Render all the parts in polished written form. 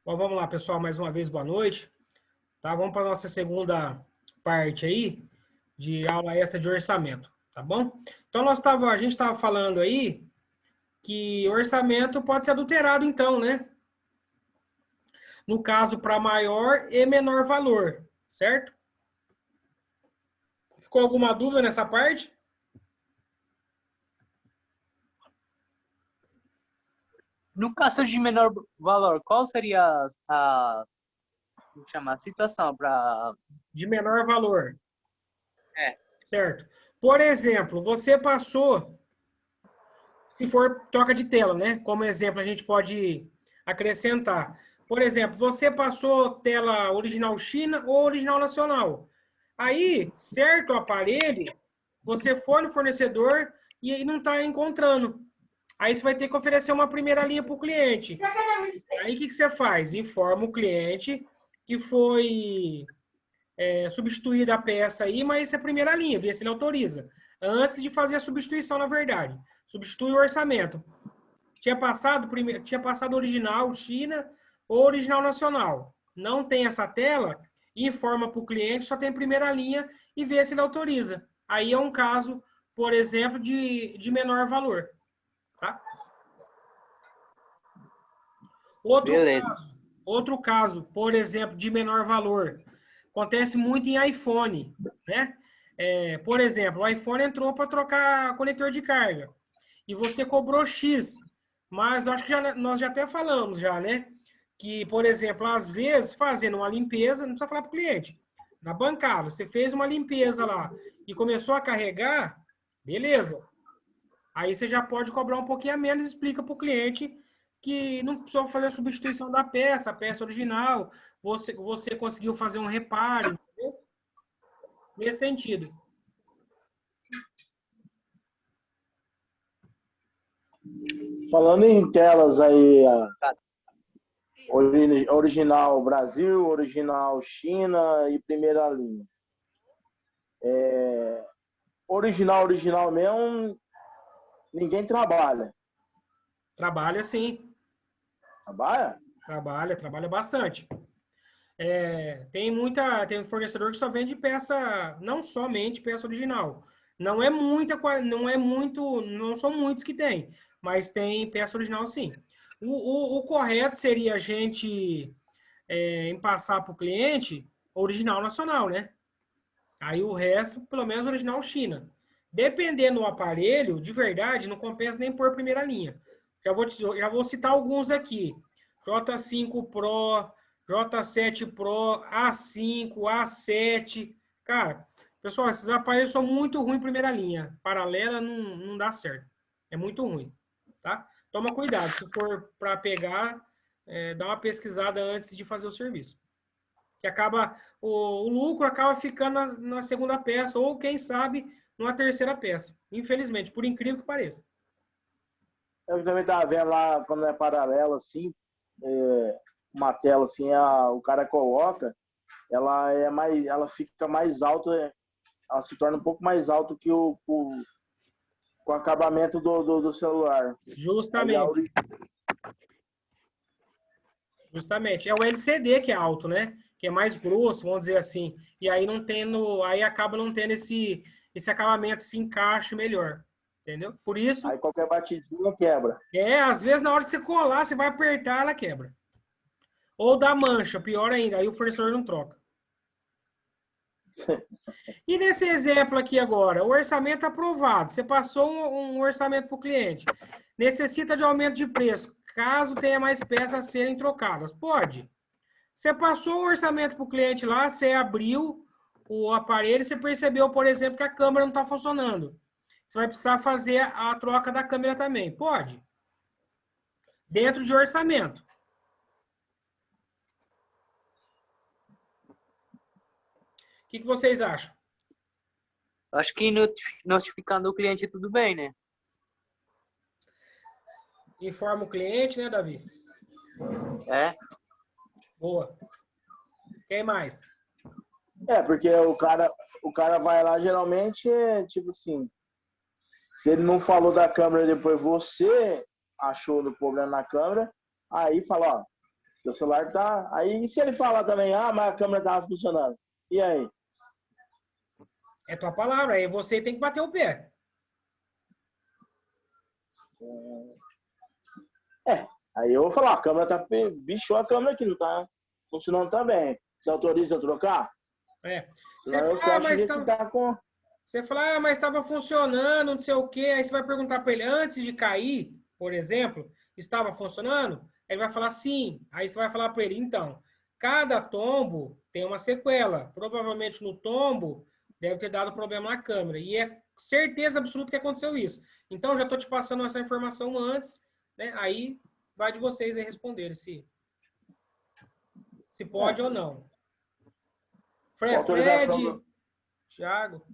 Bom, vamos lá, pessoal, mais uma vez, boa noite. Tá? Vamos para a nossa segunda parte aí de aula extra de orçamento, tá bom? Então, a gente estava falando aí que orçamento pode ser adulterado, então, né? No caso, para maior e menor valor, certo? Ficou alguma dúvida nessa parte? No caso de menor valor, qual seria a situação para... De menor valor. É. Certo. Por exemplo, você passou, se for troca de tela, né? Como exemplo, a gente pode acrescentar. Por exemplo, você passou tela original China ou original nacional. Aí, certo aparelho, você foi no fornecedor e aí não está encontrando. Aí você vai ter que oferecer uma primeira linha para o cliente. Aí o que você faz? Informa o cliente que foi substituída a peça aí, mas isso é a primeira linha, vê se ele autoriza. Antes de fazer a substituição, na verdade. Substitui o orçamento. Tinha passado original China ou original nacional. Não tem essa tela, informa para o cliente, só tem primeira linha e vê se ele autoriza. Aí é um caso, por exemplo, de menor valor. Tá? Beleza. Outro caso, por exemplo, de menor valor. Acontece muito em iPhone, né? Por exemplo, o iPhone entrou para trocar conector de carga e você cobrou X, mas eu acho que nós já até falamos já, né? Que, por exemplo, às vezes, fazendo uma limpeza, não precisa falar para o cliente, na bancada, você fez uma limpeza lá e começou a carregar, beleza. Aí você já pode cobrar um pouquinho a menos e explica para o cliente que não precisou fazer a substituição da peça, a peça original, você conseguiu fazer um reparo, entendeu? Nesse sentido. Falando em telas aí, original Brasil, original China e primeira linha. Original mesmo, ninguém trabalha. Trabalha sim. Trabalha? Trabalha bastante. Tem fornecedor que só vende peça, não somente peça original. Não é muita, não são muitos que tem, mas tem peça original sim. O correto seria a gente passar para o cliente original nacional, né? Aí o resto, pelo menos original China. Dependendo do aparelho, de verdade, não compensa nem pôr primeira linha. Já vou citar alguns aqui. J5 Pro, J7 Pro, A5, A7. Cara, pessoal, esses aparelhos são muito ruins em primeira linha. Paralela não dá certo. É muito ruim, tá? Toma cuidado. Se for para pegar, dá uma pesquisada antes de fazer o serviço. Que acaba o lucro acaba ficando na segunda peça ou quem sabe numa terceira peça. Infelizmente, por incrível que pareça. Eu também estava vendo lá, quando é paralelo, assim, uma tela assim, o cara coloca, ela fica mais alta, ela se torna um pouco mais alta que o acabamento do celular. Justamente. Justamente. É o LCD que é alto, né? Que é mais grosso, vamos dizer assim. E aí aí acaba não tendo esse acabamento, esse encaixe melhor. Entendeu? Por isso, Aí qualquer batidinha quebra. às vezes na hora de você colar, você vai apertar, ela quebra. Ou dá mancha, pior ainda, aí o fornecedor não troca. E nesse exemplo aqui agora, o orçamento aprovado, você passou um orçamento para o cliente, necessita de aumento de preço, caso tenha mais peças a serem trocadas. Pode. Você passou o orçamento para o cliente lá, você abriu o aparelho e você percebeu, por exemplo, que a câmera não está funcionando. Você vai precisar fazer a troca da câmera também. Pode. Dentro de orçamento. O que vocês acham? Acho que notificando o cliente tudo bem, né? Informa o cliente, né, Davi? Boa. Quem mais? Porque o cara vai lá, geralmente, tipo assim, se ele não falou da câmera depois, você achou o problema na câmera, aí fala, ó, Seu celular tá... Aí, e se ele falar também, ah, mas a câmera tava funcionando? E aí? É tua palavra, aí você tem que bater o pé. Aí eu vou falar, a câmera tá... Bichou a câmera aqui, não tá funcionando também. Você autoriza eu trocar? É. Você Senão eu fala, ah, fecho mas ele que tá com... você fala, ah, mas estava funcionando, não sei o quê. Aí você vai perguntar para ele, antes de cair, por exemplo, estava funcionando? Ele vai falar sim. Aí você vai falar para ele, então, cada tombo tem uma sequela. Provavelmente no tombo deve ter dado problema na câmera. E é certeza absoluta que aconteceu isso. Então, já estou te passando essa informação antes, né? Aí vai de vocês aí responder se pode ou não. Com autorização Fred, Thiago.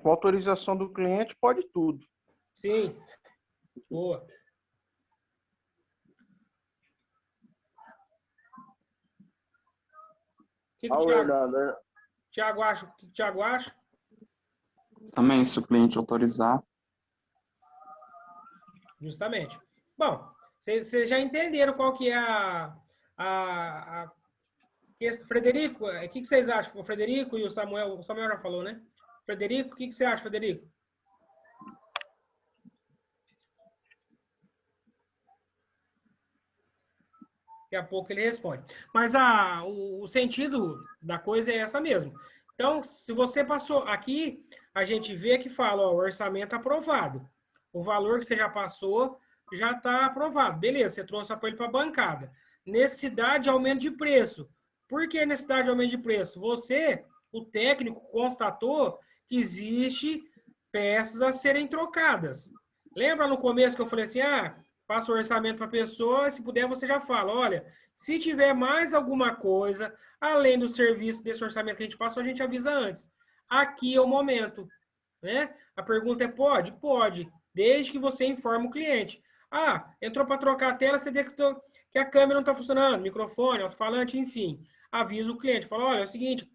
Com autorização do cliente, pode tudo. Sim. Boa. O que o Thiago acha? O que o Thiago acha? Também, se o cliente autorizar. Justamente. Bom, vocês já entenderam qual que é Frederico, o que vocês acham? O Frederico e o Samuel já falou, né? Frederico, o que você acha, Frederico? Daqui a pouco ele responde. Mas o sentido da coisa é essa mesmo. Então, se você passou aqui, a gente vê que fala, ó, o orçamento aprovado. O valor que você já passou já está aprovado. Beleza, você trouxe o apoio para a bancada. Necessidade de aumento de preço. Por que necessidade de aumento de preço? Você, o técnico, constatou que existe peças a serem trocadas. Lembra no começo que eu falei assim, passa o orçamento para a pessoa, se puder você já fala, olha, se tiver mais alguma coisa, além do serviço desse orçamento que a gente passou, a gente avisa antes. Aqui é o momento, né? A pergunta é pode? Pode, desde que você informe o cliente. Ah, entrou para trocar a tela, você detectou que a câmera não está funcionando, microfone, alto-falante, enfim. Avisa o cliente, fala, olha, é o seguinte,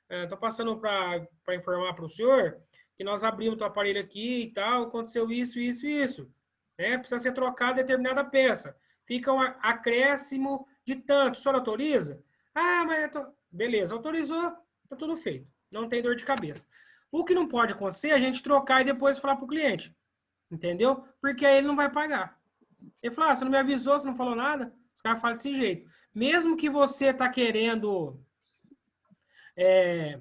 estou passando para informar para o senhor que nós abrimos o aparelho aqui e tal, aconteceu isso, isso e isso. Precisa ser trocada determinada peça. Fica um acréscimo de tanto. O senhor autoriza? Ah, mas... Beleza, autorizou, tá tudo feito. Não tem dor de cabeça. O que não pode acontecer é a gente trocar e depois falar para o cliente. Entendeu? Porque aí ele não vai pagar. Ele fala, você não me avisou, você não falou nada? Os caras falam desse jeito. Mesmo que você tá querendo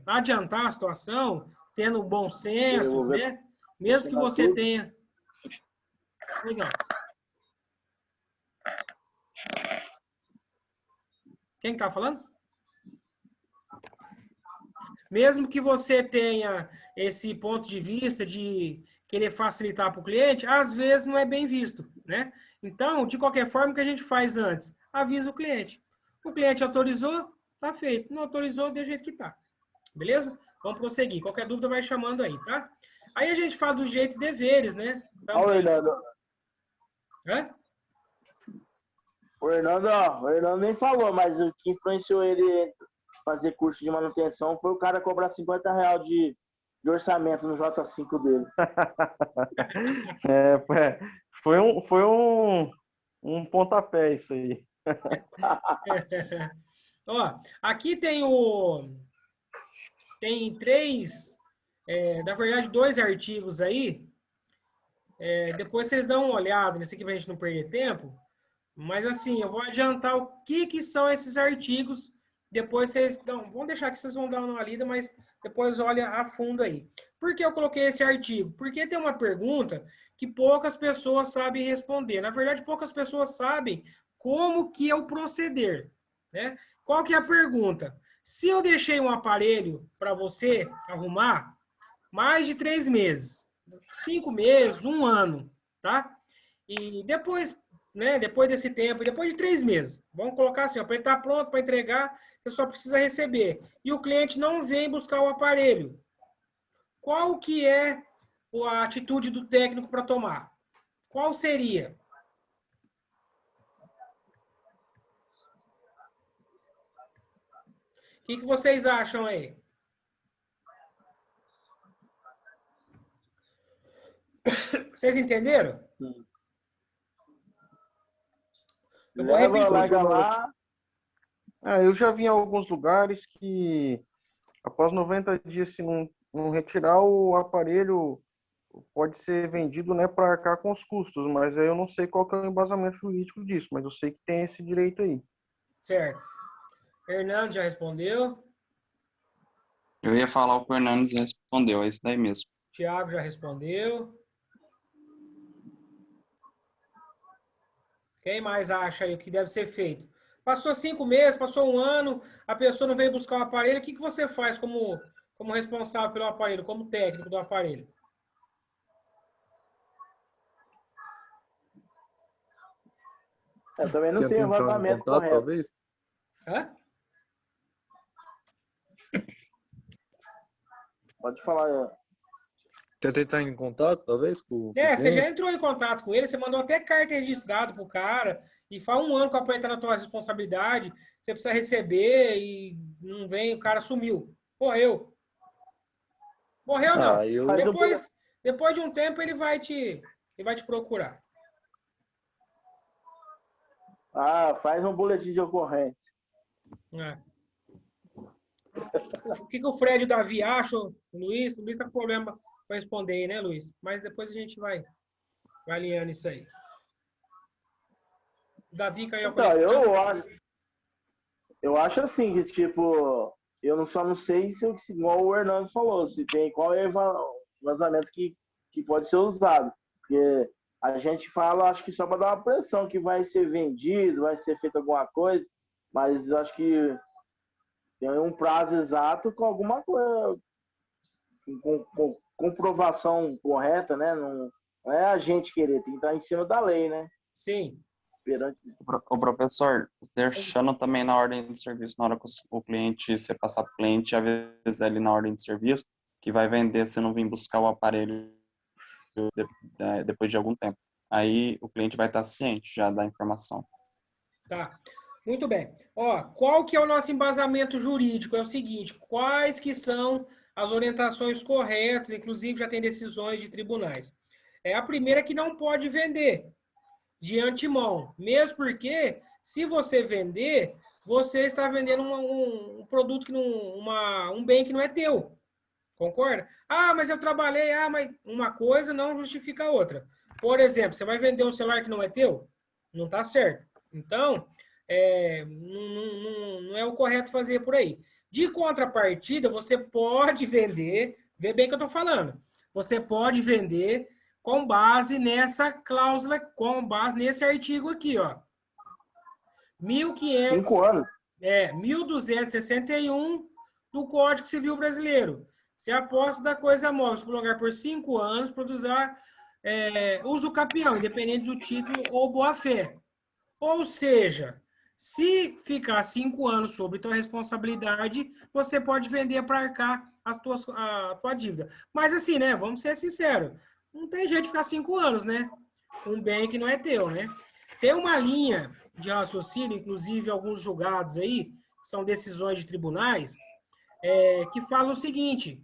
adiantar a situação, tendo bom senso, né? Mesmo que você tenha... Pois não. Quem está falando? Mesmo que você tenha esse ponto de vista de querer facilitar para o cliente, às vezes não é bem visto, né? Então, de qualquer forma, o que a gente faz antes? Avisa o cliente. O cliente autorizou, tá feito. Não autorizou, do jeito que tá. Beleza? Vamos prosseguir. Qualquer dúvida vai chamando aí, tá? Aí a gente fala dos direitos e deveres, né? Olha o Hernando. Hã? O Hernando nem falou, mas o que influenciou ele fazer curso de manutenção foi o cara cobrar R$50 de orçamento no J5 dele. Foi um pontapé isso aí. Ó, aqui tem três, na verdade, 2 artigos aí. Depois vocês dão uma olhada nesse aqui para a gente não perder tempo. Mas assim, eu vou adiantar o que são esses artigos. Depois vocês dão, vamos deixar que vocês vão dar uma lida, mas depois olha a fundo aí. Por que eu coloquei esse artigo? Porque tem uma pergunta que poucas pessoas sabem responder. Na verdade, poucas pessoas sabem como que é o proceder, né? Qual que é a pergunta? Se eu deixei um aparelho para você arrumar mais de 3 meses, 5 meses, 1 ano, tá? E depois, né, depois desse tempo, depois de 3 meses, vamos colocar assim, ó, para ele estar pronto para entregar, você só precisa receber. E o cliente não vem buscar o aparelho. Qual que é a atitude do técnico para tomar? Qual seria? O que vocês acham aí? Vocês entenderam? Eu vou Leva, repetir. larga lá. Eu já vi em alguns lugares que após 90 dias, se não retirar o aparelho, pode ser vendido, né, para arcar com os custos, mas aí eu não sei qual que é o embasamento jurídico disso, mas eu sei que tem esse direito aí. Certo. Fernando já respondeu. Eu ia falar, o Fernandes respondeu, é isso daí mesmo. Tiago já respondeu. Quem mais acha aí o que deve ser feito? Passou 5 meses, passou um ano, a pessoa não veio buscar o aparelho, o que você faz como responsável pelo aparelho, como técnico do aparelho? Eu também não Tenta tenho entrar em vazamento contato, correto. talvez? Hã? Pode falar. Tenta entrar em contato, talvez, com o Você já cliente? entrou em contato com ele, você mandou até carta registrada pro cara, e faz um ano que o aparelho tá na tua responsabilidade, você precisa receber e não vem, o cara sumiu. Morreu. Morreu não. Eu... Faz um Depois de um tempo ele vai te procurar. faz um boletim de ocorrência. É. O que o Fred e o Davi acham? O Luiz tá com problema para responder aí, né, Luiz? Mas depois a gente vai alinhando isso aí. O Davi caiu a Então, conexão. eu acho assim, que tipo, só não sei se igual o Hernando falou, se tem qual é o vazamento que pode ser usado. Porque a gente fala, acho que só para dar uma pressão, que vai ser vendido, vai ser feito alguma coisa, mas acho que tem um prazo exato com alguma coisa, com comprovação correta, né? Não é a gente querer, tem que estar em cima da lei, né? Sim. Perante... O professor, deixando também na ordem de serviço, na hora que o cliente, você passar para o cliente, avisa ele na ordem de serviço que vai vender se não vir buscar o aparelho depois de algum tempo. Aí o cliente vai estar ciente já da informação. Tá. Muito bem. Ó, qual que é o nosso embasamento jurídico? É o seguinte, quais que são as orientações corretas, inclusive já tem decisões de tribunais. A primeira é que não pode vender de antemão, mesmo porque se você vender, você está vendendo um produto que um bem que não é teu. Concorda? Mas eu trabalhei, mas uma coisa não justifica a outra. Por exemplo, você vai vender um celular que não é teu? Não está certo. Então, não é o correto fazer por aí. De contrapartida, você pode vender, vê bem o que eu estou falando, você pode vender com base nessa cláusula, com base nesse artigo aqui, ó. 5 anos. 1261 do Código Civil Brasileiro. Se a posse da coisa móvel se prolongar por 5 anos, produzir uso capião, independente do título ou boa-fé. Ou seja, se ficar 5 anos sob tua responsabilidade, você pode vender para arcar a tua dívida. Mas assim, né? Vamos ser sinceros. Não tem jeito de ficar 5 anos, né? Um bem que não é teu, né? Tem uma linha de raciocínio, inclusive alguns julgados aí, são decisões de tribunais, que falam o seguinte: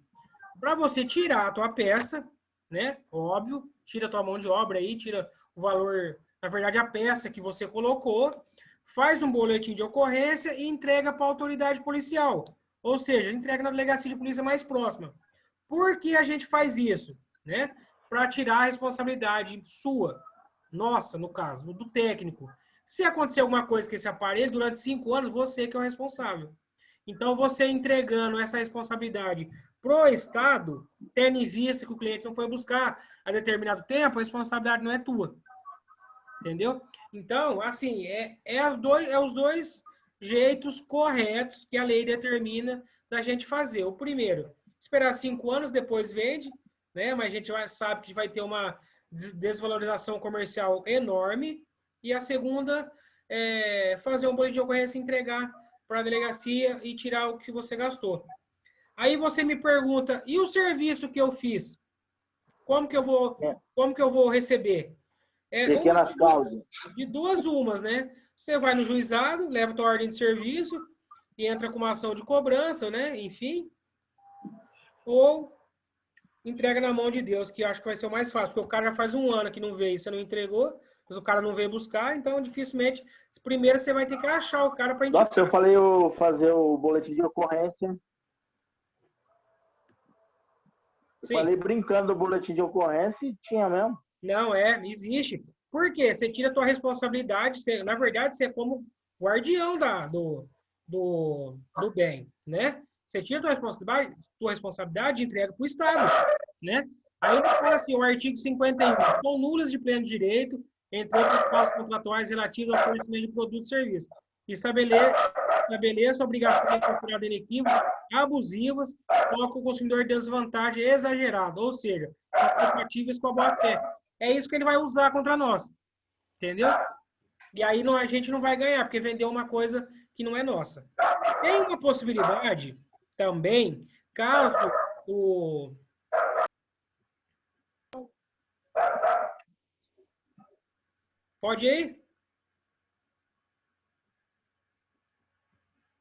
para você tirar a tua peça, né? Óbvio, tira a tua mão de obra aí, tira o valor, na verdade, a peça que você colocou, faz um boletim de ocorrência e entrega para a autoridade policial. Ou seja, entrega na delegacia de polícia mais próxima. Por que a gente faz isso? Né? Para tirar a responsabilidade sua, nossa, no caso, do técnico. Se acontecer alguma coisa com esse aparelho, durante 5 anos, você que é o responsável. Então, você entregando essa responsabilidade pro Estado, tendo em vista que o cliente não foi buscar a determinado tempo, a responsabilidade não é tua. Entendeu? Então, assim, os dois jeitos corretos que a lei determina da gente fazer. O primeiro, esperar 5 anos, depois vende, né? Mas a gente sabe que vai ter uma desvalorização comercial enorme. E a segunda é fazer um boletim de ocorrência e entregar para a delegacia e tirar o que você gastou. Aí você me pergunta, e o serviço que eu fiz? Como que eu vou receber? Pequenas causas. De duas umas, né? Você vai no juizado, leva tua ordem de serviço e entra com uma ação de cobrança, né? Enfim. Ou entrega na mão de Deus, que eu acho que vai ser o mais fácil, porque o cara já faz 1 ano que não veio e você não entregou, mas o cara não veio buscar, então dificilmente, primeiro você vai ter que achar o cara para Nossa, eu falei fazer o boletim de ocorrência. Eu Sim. falei brincando do boletim de ocorrência e tinha mesmo. Não, existe. Por quê? Você tira a tua responsabilidade, na verdade, você é como guardião do bem, né? Você tira a tua responsabilidade e entrega para o Estado, né? Aí ele fala assim, o artigo 51, são nulas de pleno direito, entre outras causas contratuais relativas ao fornecimento de produtos e serviços. Estabeleça obrigações consideradas inequívocas, abusivas, coloca o consumidor em desvantagem exagerada, ou seja, incompatíveis com a boa-fé. É isso que ele vai usar contra nós. Entendeu? E aí a gente não vai ganhar, porque vendeu uma coisa que não é nossa. Tem uma possibilidade também, caso o... Pode ir?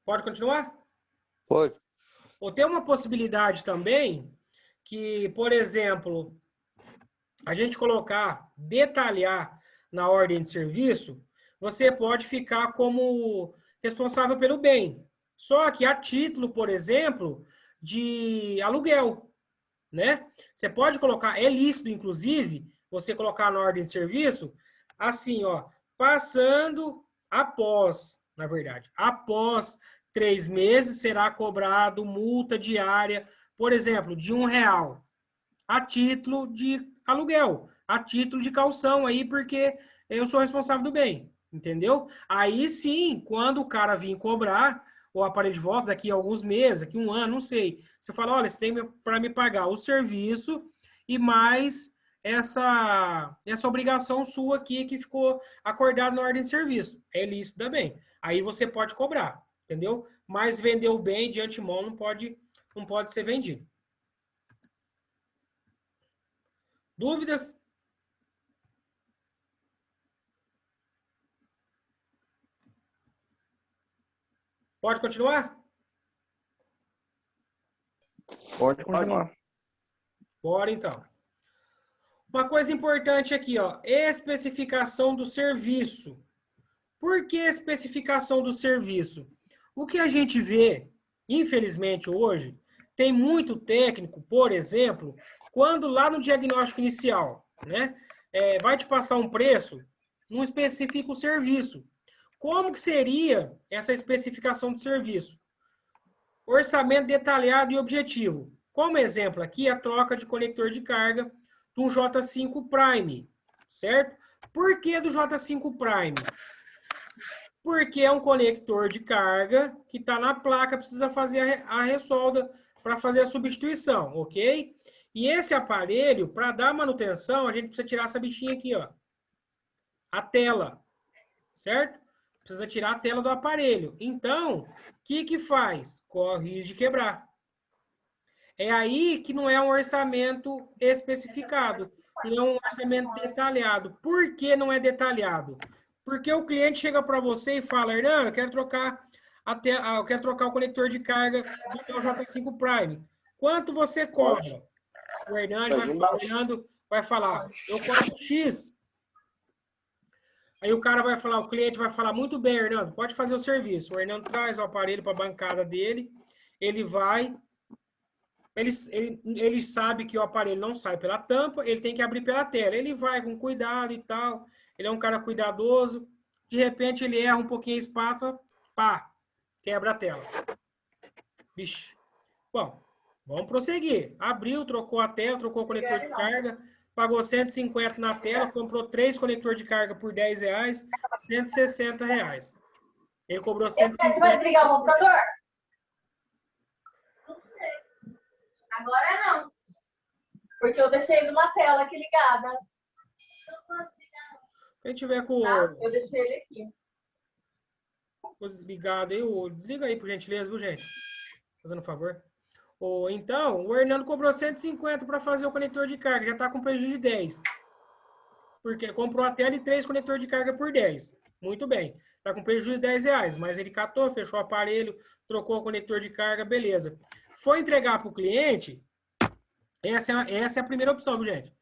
Pode continuar? Pode. Ou tem uma possibilidade também que, por exemplo, a gente detalhar na ordem de serviço, você pode ficar como responsável pelo bem. Só que a título, por exemplo, de aluguel, né? Você pode colocar, é lícito, inclusive, você colocar na ordem de serviço, assim, ó, após 3 meses, será cobrado multa diária, por exemplo, de R$1, a título de aluguel, a título de caução aí, porque eu sou responsável do bem, entendeu? Aí sim, quando o cara vir cobrar o aparelho de volta daqui a alguns meses, daqui a um ano, não sei, você fala, olha, você tem para me pagar o serviço e mais essa obrigação sua aqui que ficou acordada na ordem de serviço. É lícito também. Aí você pode cobrar, entendeu? Mas vender o bem de antemão não pode ser vendido. Dúvidas? Pode continuar? Pode continuar. Bora, então. Uma coisa importante aqui, ó, especificação do serviço. Por que especificação do serviço? O que a gente vê, infelizmente, hoje, tem muito técnico, por exemplo, quando lá no diagnóstico inicial, né, vai te passar um preço, não especifica o serviço. Como que seria essa especificação do serviço? Orçamento detalhado e objetivo. Como exemplo aqui, a troca de conector de carga do J5 Prime, certo? Por que do J5 Prime? Porque é um conector de carga que está na placa, precisa fazer a ressolda para fazer a substituição, ok? E esse aparelho, para dar manutenção, a gente precisa tirar essa bichinha aqui, ó. A tela, certo? Precisa tirar a tela do aparelho. Então, o que faz? Corre risco de quebrar. É aí que não é um orçamento especificado, não é um orçamento detalhado. Por que não é detalhado? Porque o cliente chega para você e fala, Hernando, eu quero trocar o conector de carga do J5 Prime. Quanto você cobra? O Hernando vai falar, eu cobro X. Aí o cliente vai falar, muito bem, Hernando, pode fazer o serviço. O Hernando traz o aparelho para a bancada dele, ele sabe que o aparelho não sai pela tampa, ele tem que abrir pela tela. Ele vai com cuidado e tal, ele é um cara cuidadoso, de repente ele erra um pouquinho a espátula, pá, quebra a tela. Vixe. Bom, vamos prosseguir. Abriu, trocou a tela, trocou o conector de carga, pagou 150 na tela, comprou 3 conectores de carga por R$10, R$160. Ele cobrou 150. Você vai desligar o computador? Não sei. Agora não. Porque eu deixei ele na tela aqui ligada. Quem tiver com eu deixei ele aqui. Ligado aí, desliga aí, por gentileza, viu, gente? Fazendo um favor. Então, o Hernando cobrou 150 para fazer o conector de carga, já está com prejuízo de 10. Porque ele comprou a tela e 3 conectores de carga por 10. Muito bem. Está com prejuízo de R$10, mas ele catou, fechou o aparelho, trocou o conector de carga, beleza. Foi entregar para o cliente, essa é a primeira opção, viu, gente?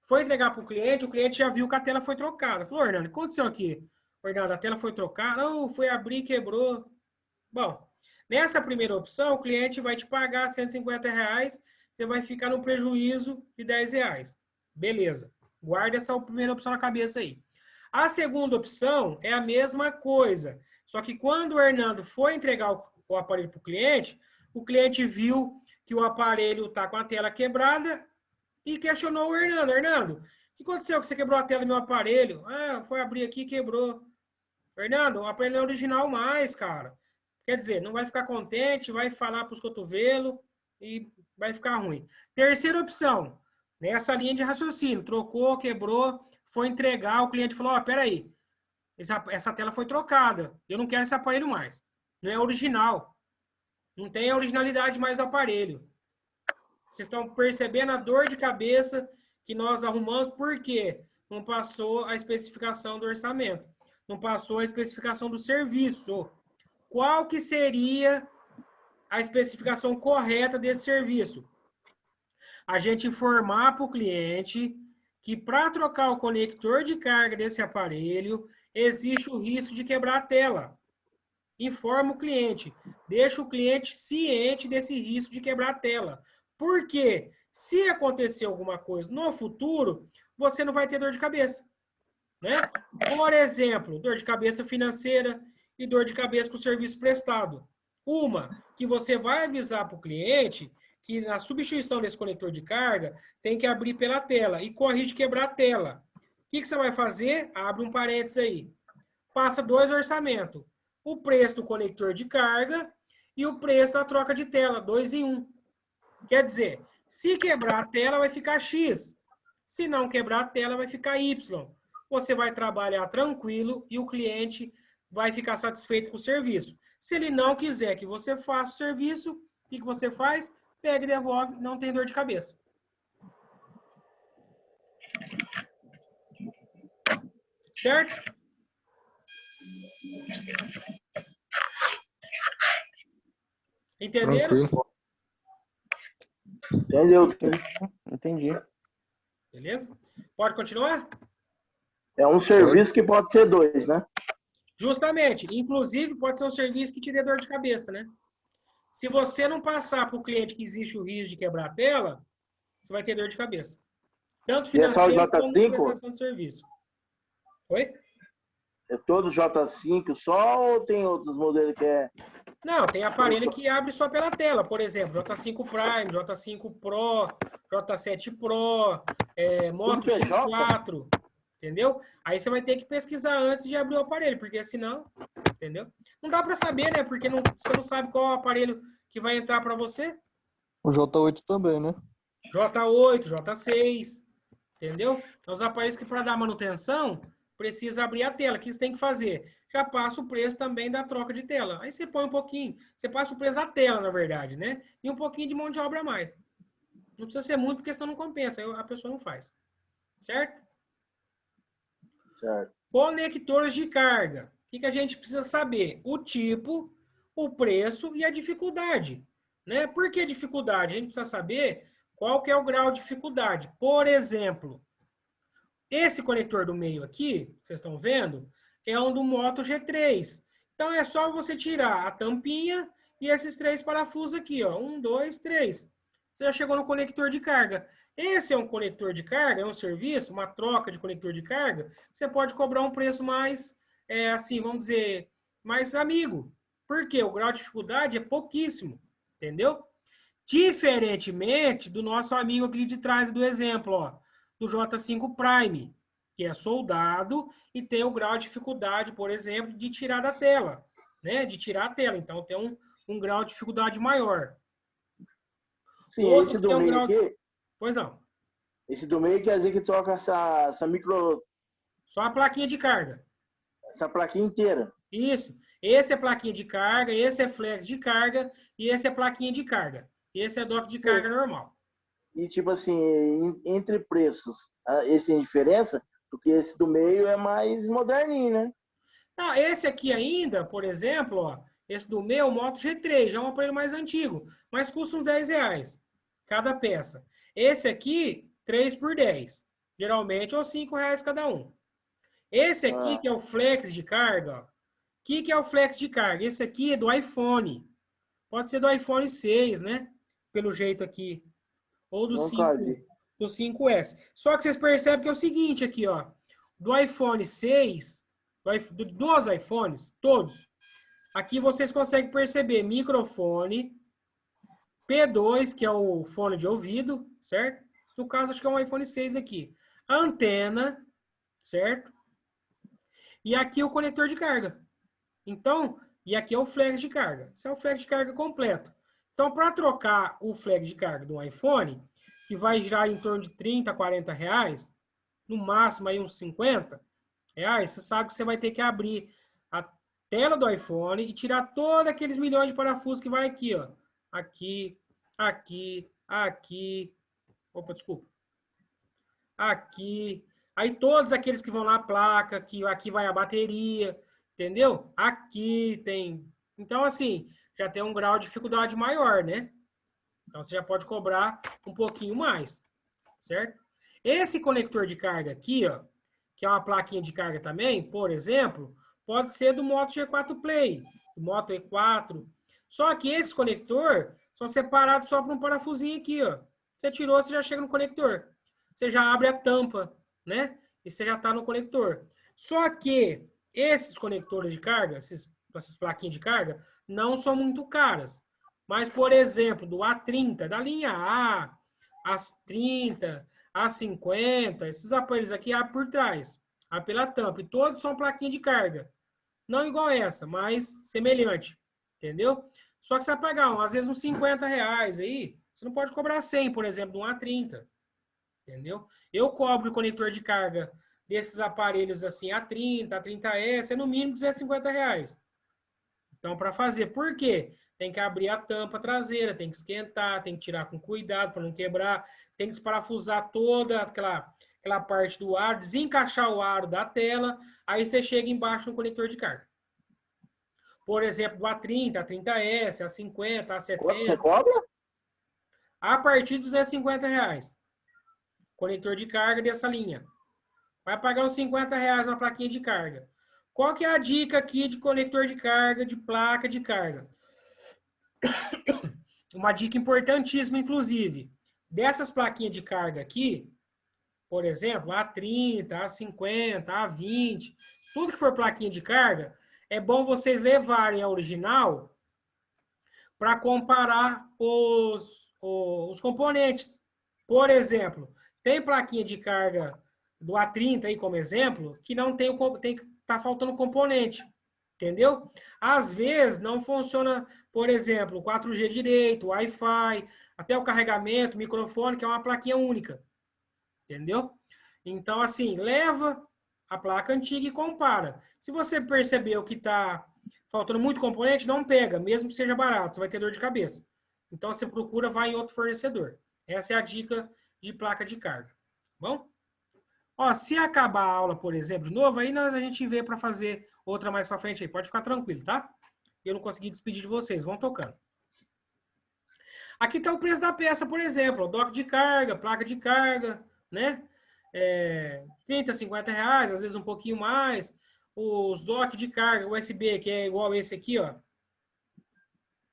Foi entregar para o cliente já viu que a tela foi trocada. Falou, Hernando, o que aconteceu aqui? Hernando, a tela foi trocada? Não, foi abrir e quebrou. Bom, nessa primeira opção, o cliente vai te pagar R$150, você vai ficar no prejuízo de R$10. Beleza. Guarda essa primeira opção na cabeça aí. A segunda opção é a mesma coisa. Só que quando o Hernando foi entregar o aparelho para o cliente viu que o aparelho está com a tela quebrada e questionou o Hernando. Hernando, o que aconteceu que você quebrou a tela do meu aparelho? Ah, foi abrir aqui e quebrou. Hernando, o aparelho não é original mais, cara. Quer dizer, não vai ficar contente, vai falar para os cotovelos e vai ficar ruim. Terceira opção, nessa linha de raciocínio, trocou, quebrou, foi entregar, o cliente falou, peraí, essa tela foi trocada, eu não quero esse aparelho mais. Não é original. Não tem a originalidade mais do aparelho. Vocês estão percebendo a dor de cabeça que nós arrumamos, por quê? Não passou a especificação do orçamento. Não passou a especificação do serviço. Qual que seria a especificação correta desse serviço? A gente informar para o cliente que para trocar o conector de carga desse aparelho, existe o risco de quebrar a tela. Informa o cliente. Deixa o cliente ciente desse risco de quebrar a tela. Por quê? Se acontecer alguma coisa no futuro, você não vai ter dor de cabeça. Né? Por exemplo, dor de cabeça financeira e dor de cabeça com o serviço prestado. Uma, que você vai avisar para o cliente que na substituição desse conector de carga tem que abrir pela tela e corrige de quebrar a tela. O que você vai fazer? Abre um parênteses aí. Passa 2 orçamentos. O preço do conector de carga e o preço da troca de tela, 2 em 1. Quer dizer, se quebrar a tela vai ficar X. Se não quebrar a tela vai ficar Y. Você vai trabalhar tranquilo e o cliente vai ficar satisfeito com o serviço. Se ele não quiser que você faça o serviço, o que você faz? Pega e devolve, não tem dor de cabeça. Certo? Entenderam? Tranquilo. Entendeu? Entendi. Beleza? Pode continuar? É um serviço que pode ser 2, né? Justamente. Inclusive, pode ser um serviço que te dê dor de cabeça, né? Se você não passar para o cliente que existe o risco de quebrar a tela, você vai ter dor de cabeça. Tanto financeiro quanto prestação de serviço. Oi? É todo J5 só ou tem outros modelos que é... Não, tem aparelho que abre só pela tela. Por exemplo, J5 Prime, J5 Pro, J7 Pro, Moto X4, entendeu? Aí você vai ter que pesquisar antes de abrir o aparelho, porque senão, entendeu? Não dá para saber, né? Porque você não sabe qual é o aparelho que vai entrar para você. O J8 também, né? J8, J6, entendeu? Então, os aparelhos que para dar manutenção, precisa abrir a tela. O que você tem que fazer? Já passa o preço também da troca de tela. Aí você põe um pouquinho, você passa o preço da tela, na verdade, né? E um pouquinho de mão de obra a mais. Não precisa ser muito, porque senão não compensa, aí a pessoa não faz. Certo? Certo. Conectores de carga. O que a gente precisa saber? O tipo, o preço e a dificuldade. Né? Por que dificuldade? A gente precisa saber qual que é o grau de dificuldade. Por exemplo, esse conector do meio aqui, vocês estão vendo, é um do Moto G3. Então, é só você tirar a tampinha e esses 3 parafusos aqui, ó. 1, 2, 3. Você já chegou no conector de carga. Esse é um conector de carga, é um serviço, uma troca de conector de carga. Você pode cobrar um preço mais, assim, vamos dizer, mais amigo. Por quê? O grau de dificuldade é pouquíssimo, entendeu? Diferentemente do nosso amigo aqui de trás do exemplo, ó, do J5 Prime, que é soldado e tem o grau de dificuldade, por exemplo, de tirar da tela, né? De tirar a tela. Então, tem um grau de dificuldade maior. Sim, Outro esse do meio aqui... Pois não. Esse do meio quer dizer que troca essa micro... Só a plaquinha de carga. Essa plaquinha inteira. Isso. Esse é plaquinha de carga, esse é flex de carga e esse é plaquinha de carga. Esse é dock de carga normal. E, tipo assim, entre preços, esse tem diferença? Porque esse do meio é mais moderninho, né? Ah, esse aqui ainda, por exemplo, ó, esse do meio, o Moto G3, já é um aparelho mais antigo, mas custa uns R$10 cada peça. Esse aqui, 3 por 10. geralmente, ou R$ 5 cada um. Esse aqui, que é o flex de carga, ó. O que é o flex de carga? Esse aqui é do iPhone. Pode ser do iPhone 6, né? Pelo jeito aqui. Ou do Nunca 5, vi. do 5S. Só que vocês percebem que é o seguinte aqui, ó. Do iPhone 6, dos iPhones, todos, aqui vocês conseguem perceber microfone, P2, que é o fone de ouvido, certo? No caso, acho que é um iPhone 6 aqui. Antena, certo? E aqui o conector de carga. Então, e aqui é o flex de carga. Esse é o flex de carga completo. Então, para trocar o flex de carga do iPhone, que vai girar em torno de 30, 40 reais, no máximo aí uns 50 reais, você sabe que você vai ter que abrir a tela do iPhone e tirar todos aqueles milhões de parafusos que vai aqui, ó. Aqui, aqui, aqui. Opa, desculpa. Aqui. Aí todos aqueles que vão na placa, que aqui vai a bateria, entendeu? Aqui tem. Então, assim, já tem um grau de dificuldade maior, né? Então, você já pode cobrar um pouquinho mais, certo? Esse conector de carga aqui, ó, que é uma plaquinha de carga também, por exemplo, pode ser do Moto G4 Play, do Moto E4. Só que esse conector são separados só por um parafusinho aqui, ó. Você tirou, você já chega no conector. Você já abre a tampa, né? E você já está no conector. Só que esses conectores de carga, essas plaquinhas de carga, não são muito caras. Mas, por exemplo, do A30, da linha A, as 30, as 50, esses aparelhos aqui abrem por trás, abre pela tampa. E todos são plaquinha de carga. Não igual essa, mas semelhante. Entendeu? Só que você vai pagar, às vezes, uns 50 reais aí, você não pode cobrar 100, por exemplo, de um A30. Entendeu? Eu cobro o conector de carga desses aparelhos assim, A30, A30S, é no mínimo 250 reais. Então, para fazer. Por quê? Tem que abrir a tampa traseira, tem que esquentar, tem que tirar com cuidado para não quebrar, tem que desparafusar toda aquela parte do aro, desencaixar o aro da tela, aí você chega embaixo no conector de carga. Por exemplo, do A30, A30S, A50, Quanto você A70, cobra? a partir de 250 reais. Conector de carga dessa linha. Vai pagar uns 50 reais na plaquinha de carga. Qual que é a dica aqui de conector de carga, de placa de carga? Uma dica importantíssima, inclusive. Dessas plaquinhas de carga aqui, por exemplo, A30, A50, A20, tudo que for plaquinha de carga, é bom vocês levarem a original para comparar os componentes. Por exemplo, tem plaquinha de carga do A30 aí como exemplo, que não tem tá faltando componente, entendeu? Às vezes não funciona, por exemplo, 4G direito, Wi-Fi, até o carregamento, microfone, que é uma plaquinha única, entendeu? Então, assim, leva a placa antiga e compara. Se você percebeu que tá faltando muito componente, não pega, mesmo que seja barato, você vai ter dor de cabeça. Então, você procura, vai em outro fornecedor. Essa é a dica de placa de carga. Bom? Ó, se acabar a aula, por exemplo, de novo, aí a gente vê para fazer outra mais para frente aí. Pode ficar tranquilo, tá? Eu não consegui despedir de vocês. Vão tocando. Aqui está o preço da peça, por exemplo. Dock de carga, placa de carga, né? 30, 50 reais, às vezes um pouquinho mais. Os dock de carga USB, que é igual esse aqui, ó.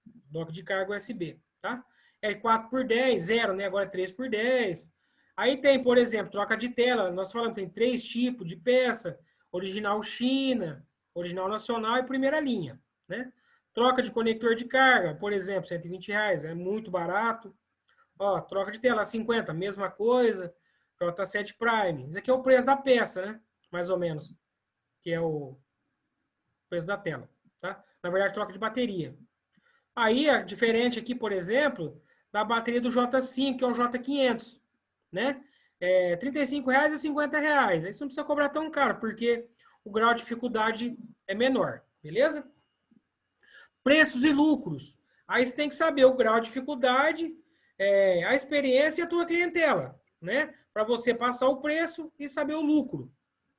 Dock de carga USB, tá? É 4 por 10, 0, né? Agora é 3 por 10. Aí tem, por exemplo, troca de tela. Nós falamos que tem 3 tipos de peça. Original China, original nacional e primeira linha, né? Troca de conector de carga, por exemplo, 120 reais, é muito barato. Ó, troca de tela, 50, mesma coisa. J7 Prime. Isso aqui é o preço da peça, né? Mais ou menos. Que é o preço da tela, tá? Na verdade, troca de bateria. Aí, é diferente aqui, por exemplo, da bateria do J5, que é o J500, né? R$ 35 reais a 50 reais. Aí você não precisa cobrar tão caro, porque o grau de dificuldade é menor, beleza? Preços e lucros. Aí você tem que saber o grau de dificuldade, a experiência e a tua clientela, né? Para você passar o preço e saber o lucro.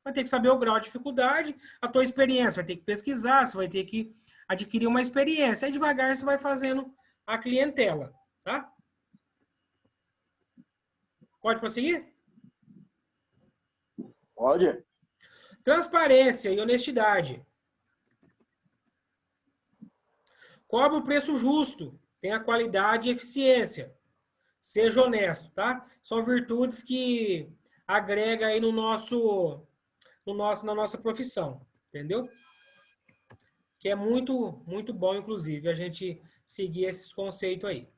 Vai ter que saber o grau de dificuldade, a tua experiência, vai ter que pesquisar, você vai ter que adquirir uma experiência. Aí devagar você vai fazendo a clientela, tá? Pode prosseguir? Pode? Transparência e honestidade. Cobra o preço justo. Tenha qualidade e eficiência. Seja honesto, tá? São virtudes que agrega aí na nossa profissão, entendeu? Que é muito bom, inclusive, a gente seguir esses conceitos aí.